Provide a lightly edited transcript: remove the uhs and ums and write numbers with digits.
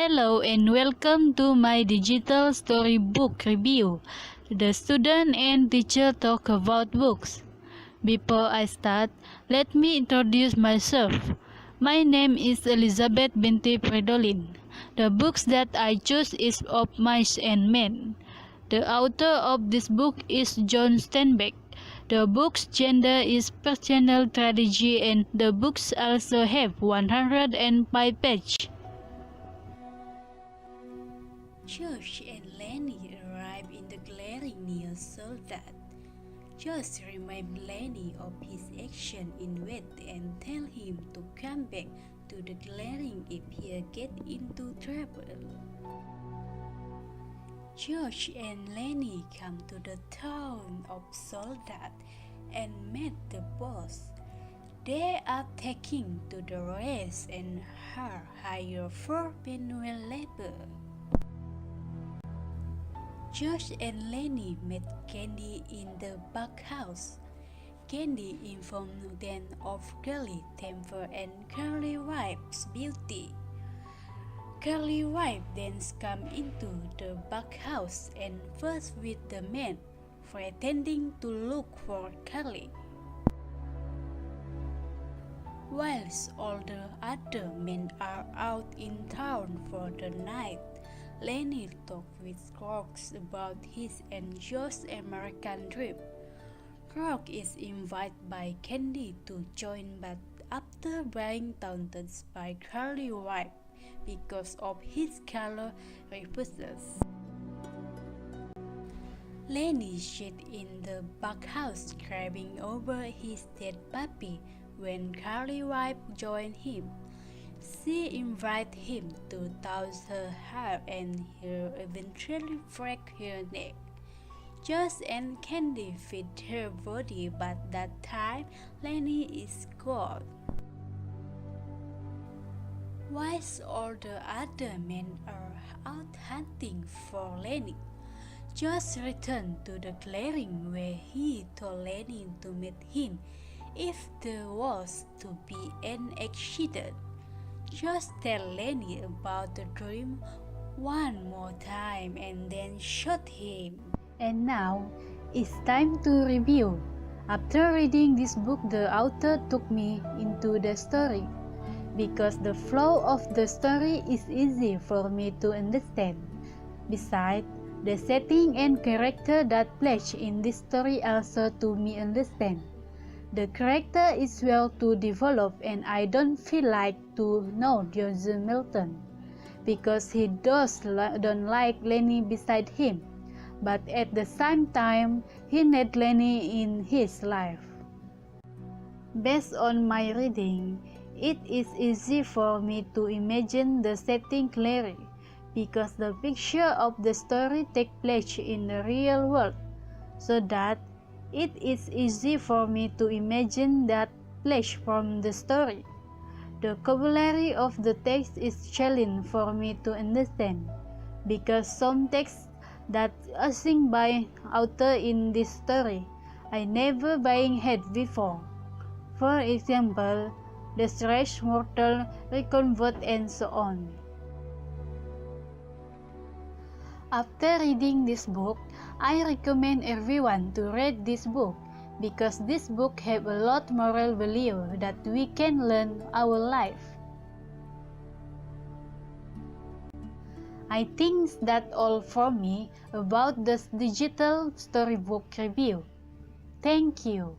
Hello and welcome to my digital storybook review. The student and teacher talk about books. Before I start, let me introduce myself. My name is Elizabeth binti Fridolin. The books that I choose is of Mice and Men. The author of this book is John Steinbeck. The book's genre is personal tragedy and the books also have 105 pages. George and Lenny arrive in the clearing near Soldat. George reminds Lenny of his action in wet and tell him to come back to the clearing if he get into trouble. George and Lenny come to the town of Soldat and meet the boss. They are taken to the race and are hired for manual labor. George and Lenny met Candy in the backhouse. Candy informed them of Curly temper and Curly wife's beauty. Curly wife then comes into the backhouse and first with the men, pretending to look for Curly. Whilst all the other men are out in town for the night, Lenny talks with Crooks about his and George's American trip. Crook is invited by Candy to join but after being taunted by Curly's wife because of his color refuses. Lenny sits in the backhouse crying over his dead puppy when Curly's wife joins him. She invites him to touch her hair and he eventually breaks her neck. George and Candy feed her body but that time Lenny is gone. Whilst all the other men are out hunting for Lenny, George returns to the clearing where he told Lenny to meet him if there was to be an accident. Just tell Lenny about the dream one more time and then shoot him. And now, it's time to review. After reading this book, the author took me into the story because the flow of the story is easy for me to understand. Besides, the setting and character that plays in this story also to me understand. The character is well to develop and I don't feel like to know George Milton because he don't like Lenny beside him, but at the same time he needs Lenny in his life. Based on my reading, it is easy for me to imagine the setting clearly because the picture of the story takes place in the real world, so that it is easy for me to imagine that place from the story. The vocabulary of the text is challenging for me to understand because some texts that are seen by author in this story I never had before. For example, the stretch, mortal, reconvert, and so on. After reading this book, I recommend everyone to read this book because this book have a lot moral value that we can learn our life. I think that's all from me about this digital storybook review. Thank you.